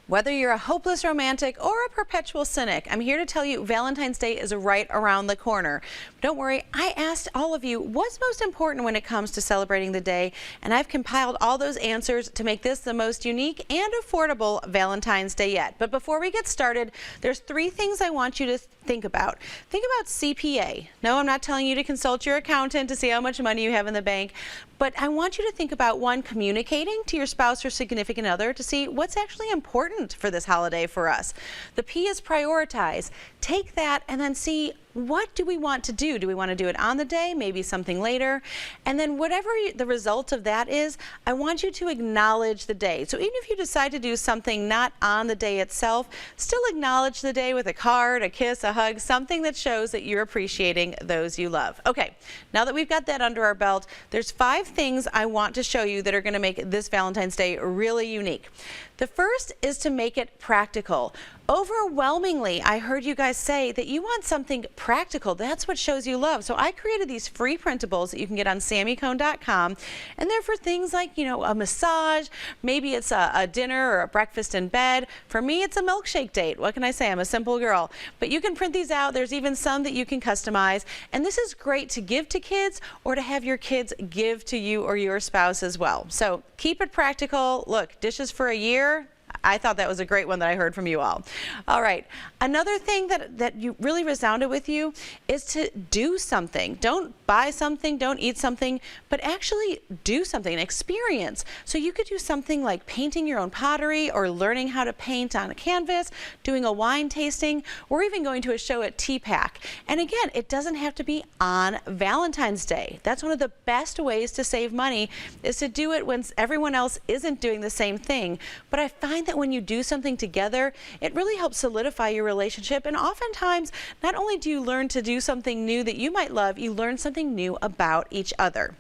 Whether you're a hopeless romantic or a perpetual cynic, I'm here to tell you Valentine's Day is right around the corner. Don't worry, I asked all of you what's most important when it comes to celebrating the day, and I've compiled all those answers to make this the most unique and affordable Valentine's Day yet. But before we get started, there's 3 things I want you to think about. Think about CPA. No, I'm not telling you to consult your accountant to see how much money you have in the bank, but I want you to think about, 1, communicating to your spouse or significant other to see what's actually important for this holiday for us. The P is prioritize. Take that and then see, what do we want to do? Do we want to do it on the day, maybe something later? And then whatever the result of that is, I want you to acknowledge the day. So even if you decide to do something not on the day itself, still acknowledge the day with a card, a kiss, a hug, something that shows that you're appreciating those you love. Okay, now that we've got that under our belt, there's 5 things I want to show you that are going to make this Valentine's Day really unique. The first is to make it practical. Overwhelmingly, I heard you guys say that you want something practical. That's what shows you love. So I created these free printables that you can get on SamiCone.com, and they're for things like, a massage, maybe it's a dinner or a breakfast in bed. For me, it's a milkshake date. What can I say? I'm a simple girl. But you can print these out. There's even some that you can customize, and this is great to give to kids or to have your kids give to you or your spouse as well. So keep it practical. Look, dishes for a year. I thought that was a great one that I heard from you all. All right. Another thing that you really resounded with you is to do something. Don't buy something, don't eat something, but actually do something, an experience. So you could do something like painting your own pottery or learning how to paint on a canvas, doing a wine tasting, or even going to a show at TPAC. And again, it doesn't have to be on Valentine's Day. That's one of the best ways to save money, is to do it when everyone else isn't doing the same thing. But I find that when you do something together, it really helps solidify your relationship. And oftentimes, not only do you learn to do something new that you might love, you learn something new about each other.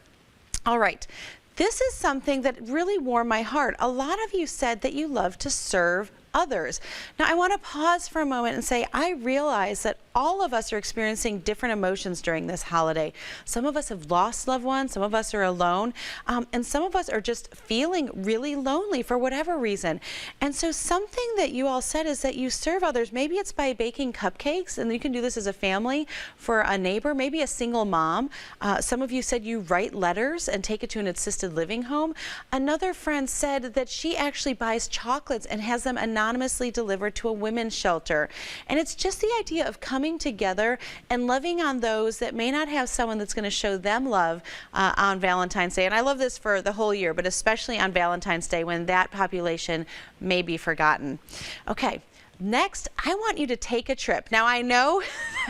All right. This is something that really warmed my heart. A lot of you said that you love to serve others. Now, I want to pause for a moment and say, I realize that all of us are experiencing different emotions during this holiday. Some of us have lost loved ones, some of us are alone, and some of us are just feeling really lonely for whatever reason. And so something that you all said is that you serve others. Maybe it's by baking cupcakes, and you can do this as a family for a neighbor, maybe a single mom. Some of you said you write letters and take it to an assisted living home. Another friend said that she actually buys chocolates and has them anonymously delivered to a women's shelter. And it's just the idea of coming together and loving on those that may not have someone that's going to show them love on Valentine's Day. And I love this for the whole year, but especially on Valentine's Day when that population may be forgotten. Okay. Next, I want you to take a trip. Now, I know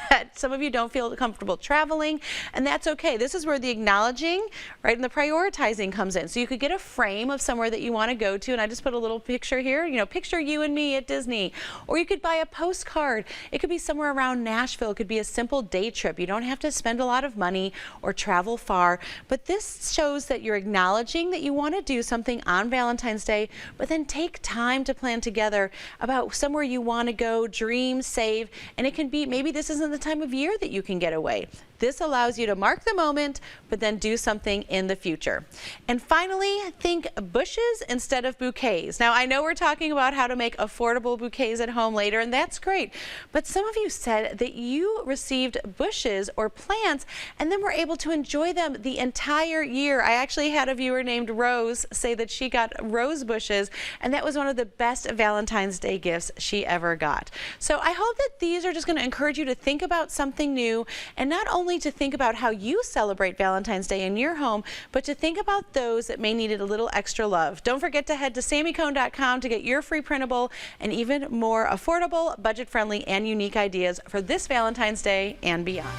that some of you don't feel comfortable traveling, and that's okay. This is where the acknowledging, right, and the prioritizing comes in. So you could get a frame of somewhere that you want to go to, and I just put a little picture here, picture you and me at Disney. Or you could buy a postcard. It could be somewhere around Nashville. It could be a simple day trip. You don't have to spend a lot of money or travel far, but this shows that you're acknowledging that you want to do something on Valentine's Day, but then take time to plan together about somewhere you want to go, dream, save, and it can be, maybe this isn't the time of year that you can get away. This allows you to mark the moment, but then do something in the future. And finally, think bushes instead of bouquets. Now, I know we're talking about how to make affordable bouquets at home later, and that's great. But some of you said that you received bushes or plants, and then were able to enjoy them the entire year. I actually had a viewer named Rose say that she got rose bushes, and that was one of the best Valentine's Day gifts she ever got. So I hope that these are just going to encourage you to think about something new, and not only to think about how you celebrate Valentine's Day in your home, but to think about those that may need a little extra love. Don't forget to head to SamiCone.com to get your free printable and even more affordable, budget-friendly, and unique ideas for this Valentine's Day and beyond.